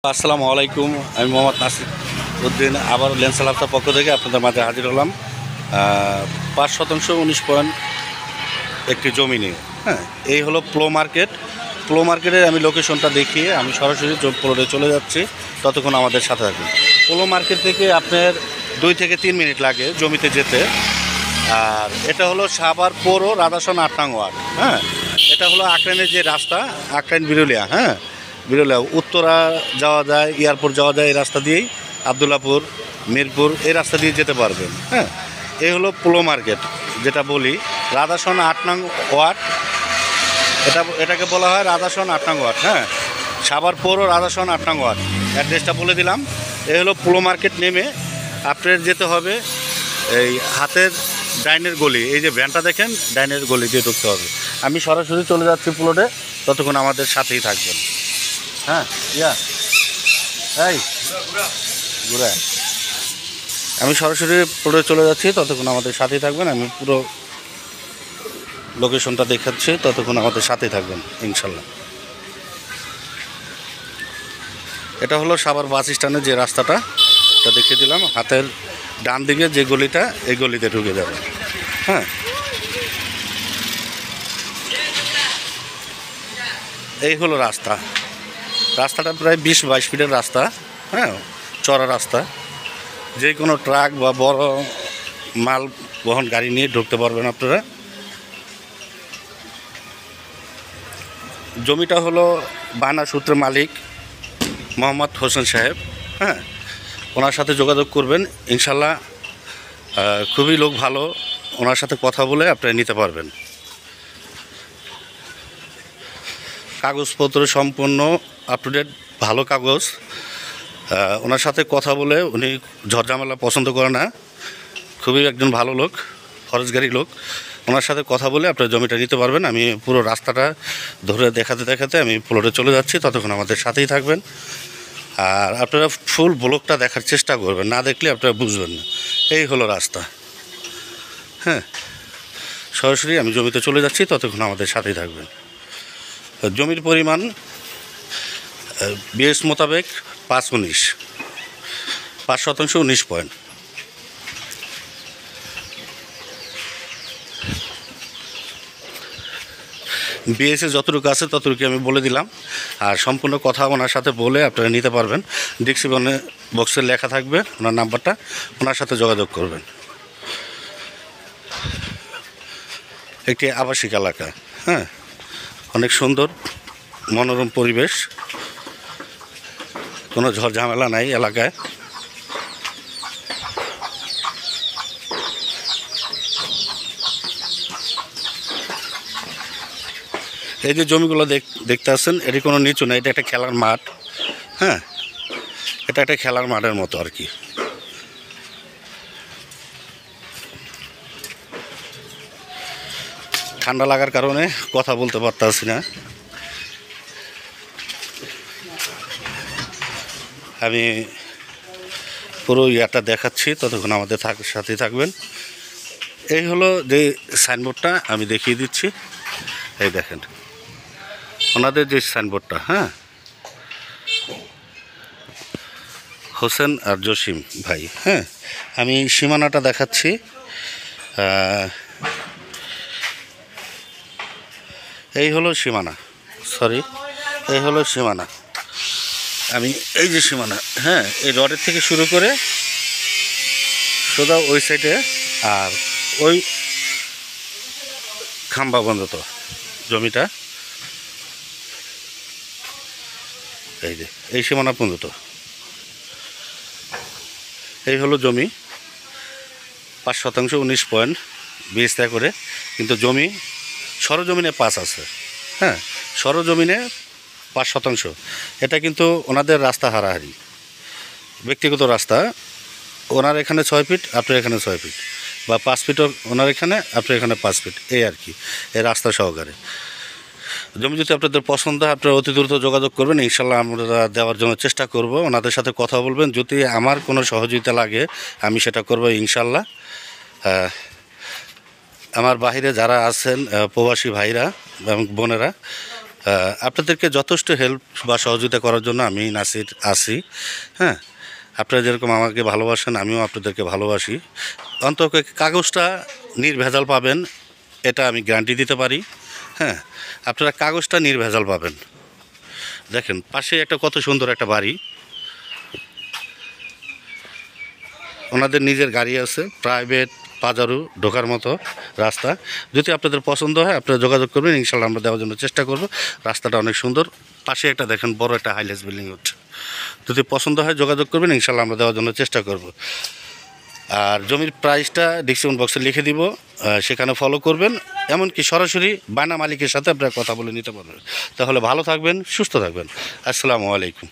আসসালামু আলাইকুম। আমি মোহাম্মদ নাসির উদ্দিন আবার লেন্সালাফটার পক্ষ থেকে আপনাদের মাঝে হাজির হলাম 5% 19 পয়েন্ট একটি জমি নিয়ে। হ্যাঁ, এই হলো প্লো মার্কেট। প্লো মার্কেটের আমি লোকেশনটা দেখিয়ে আমি সরাসরি প্লটে চলে যাচ্ছি, ততক্ষণ আমাদের সাথে থাকুন। প্লো মার্কেট থেকে আপনার 2 থেকে 3 মিনিট লাগে জমিতে যেতে। আর এটা হলো সাভার পৌর রাধাসন 8 নং ওয়ার্ড। হ্যাঁ, এটা হলো আক্রাইনের যে রাস্তা, আক্রাইন বিরুলিয়া। হ্যাঁ, বিরুলিয়া উত্তরা যাওয়া যায়, এয়ারপোর্ট যাওয়া যায় এই রাস্তা দিয়েই, আবদুল্লাপুর, মিরপুর এই রাস্তা দিয়ে যেতে পারবেন। হ্যাঁ, এই হলো প্লো মার্কেট, যেটা বলি রাধাসন 8 নং ওয়ার্ড। এটাকে বলা হয় রাধাসন 8 নং ওয়ার্ড। হ্যাঁ, সাভার পৌর রাধাসন 8 নং ওয়ার্ড। অ্যাড্রেসটা বলে দিলাম। এই হলো প্লো মার্কেট। নেমে আপনার যেতে হবে এই হাতের ডাইনের গলি, এই যে ভ্যানটা দেখেন, ডাইনের গলি দিয়ে ঢুকতে হবে। আমি সরাসরি চলে যাচ্ছি প্লটে, ততক্ষণ আমাদের সাথেই থাকবেন। হ্যাঁ, এই ঘুরে আমি সরাসরি প্লটে চলে যাচ্ছি, ততক্ষণ আমাদের সাথেই থাকবেন। আমি পুরো লোকেশনটা দেখাচ্ছি, ততক্ষণ আমাদের সাথেই থাকবেন ইনশাল্লাহ। এটা হলো সাভার বাস স্ট্যান্ডের যে রাস্তাটা, এটা দেখিয়ে দিলাম। হাতের ডান দিকে যে গলিটা, এই গলিতে ঢুকে যাবে। হ্যাঁ, এই হলো রাস্তা। রাস্তাটা প্রায় 20-22 ফিটের রাস্তা। হ্যাঁ, চড়া রাস্তা। যে কোনো ট্রাক বা বড় মাল বহন গাড়ি নিয়ে ঢুকতে পারবেন আপনারা। জমিটা হলো বায়না সূত্রের মালিক মোহাম্মদ হোসেন সাহেব। হ্যাঁ, ওনার সাথে যোগাযোগ করবেন ইনশাল্লাহ। খুবই লোক ভালো, ওনার সাথে কথা বলে আপনারা নিতে পারবেন। কাগজপত্র সম্পূর্ণ আপ টু ডেট, ভালো কাগজ। ওনার সাথে কথা বলে, উনি ঝড়ঝামেলা পছন্দ করে না, খুবই একজন ভালো লোক, ফরেজগারি লোক। ওনার সাথে কথা বলে আপনার জমিটা নিতে পারবেন। আমি পুরো রাস্তাটা ধরে দেখাতে দেখাতে আমি প্লটে চলে যাচ্ছি, ততক্ষণ আমাদের সাথেই থাকবেন। আর আপনারা ফুল ব্লকটা দেখার চেষ্টা করবেন, না দেখলে আপনারা বুঝবেন না। এই হলো রাস্তা। হ্যাঁ, সরাসরি আমি জমিতে চলে যাচ্ছি, ততক্ষণ আমাদের সাথেই থাকবেন। জমির পরিমাণ বিএস মোতাবেক 5% 19 পয়েন্ট। বিএসএ যতটুকু আছে ততটুকু আমি বলে দিলাম। আর সম্পূর্ণ কথা ওনার সাথে বলে আপনারা নিতে পারবেন। ডিসক্রিপশন বক্সে লেখা থাকবে ওনার নাম্বারটা, ওনার সাথে যোগাযোগ করবেন। একটি আবাসিক এলাকা। হ্যাঁ, অনেক সুন্দর মনোরম পরিবেশ, কোনো ঝড় ঝামেলা নাই এলাকায়। এই যে জমিগুলো দেখতে আসছেন, এটি কোনো নিচু না, এটা একটা খেলার মাঠ। হ্যাঁ, এটা একটা খেলার মাঠের মতো আর কি। ঠান্ডা লাগার কারণে কথা বলতে পারতাছি না। আমি পুরো ইয়াটা দেখাচ্ছি, ততক্ষণ আমাদের সাথেই থাকবেন। এই হলো যে সাইনবোর্ডটা আমি দেখিয়ে দিচ্ছি, এই দেখেন ওনাদের যে সাইনবোর্ডটা। হ্যাঁ, হোসেন আর জসিম ভাই। হ্যাঁ, আমি সীমানাটা দেখাচ্ছি। এই হলো সীমানা, সরি, এই হলো সীমানা। আমি এই যে সীমানা, হ্যাঁ, এই রডের থেকে শুরু করে সোজা ওই সাইডে, আর ওই খাম্বা পর্যন্ত জমিটা, এই যে এই সীমানা পর্যন্ত। এই হলো জমি। 5% 19 পয়েন্ট 20 করে, কিন্তু জমি সরজমিনে 5 আছে। হ্যাঁ, সরজমিনে 5%। এটা কিন্তু ওনাদের রাস্তা হারাহারি, ব্যক্তিগত রাস্তা। ওনার এখানে 6 ফিট, আপনার এখানে 6 ফিট, বা 5 ফিটও ওনার এখানে, আপনার এখানে 5 ফিট, এই আর কি, এই রাস্তা সহকারে। জমি যদি আপনাদের পছন্দ হয়, আপনারা অতি দ্রুত যোগাযোগ করবেন ইনশাল্লাহ। আমরা দেওয়ার জন্য চেষ্টা করব। ওনাদের সাথে কথা বলবেন, যদি আমার কোনো সহযোগিতা লাগে আমি সেটা করব ইনশাল্লাহ। আমার বাহিরে যারা আছেন প্রবাসী ভাইরা এবং বোনেরা, আপনাদেরকে যথেষ্ট হেল্প বা সহযোগিতা করার জন্য আমি নাসির আছি। হ্যাঁ, আপনারা যেরকম আমাকে ভালোবাসেন আমিও আপনাদেরকে ভালোবাসি। অন্তত কাগজটা নির্ভেজাল পাবেন, এটা আমি গ্যারান্টি দিতে পারি। হ্যাঁ, আপনারা কাগজটা নির্ভেজাল পাবেন। দেখেন পাশে একটা কত সুন্দর একটা বাড়ি, ওনাদের নিজের গাড়ি আছে, প্রাইভেট পাজারু ঢোকার মতো রাস্তা। যদি আপনাদের পছন্দ হয় আপনারা যোগাযোগ করবেন, ইনশাল্লাহ আমরা দেওয়ার জন্য চেষ্টা করব। রাস্তাটা অনেক সুন্দর, পাশে একটা দেখেন বড় একটা হাইলেস বিল্ডিং হচ্ছে। যদি পছন্দ হয় যোগাযোগ করবেন, ইনশাল্লাহ আমরা দেওয়ার জন্য চেষ্টা করব। আর জমির প্রাইসটা ডিসক্রিপশন বক্সে লিখে দিব, সেখানে ফলো করবেন। এমনকি সরাসরি বায়না মালিকের সাথে আপনারা কথা বলে নিতে পারবেন। তাহলে ভালো থাকবেন, সুস্থ থাকবেন। আসসালামু আলাইকুম।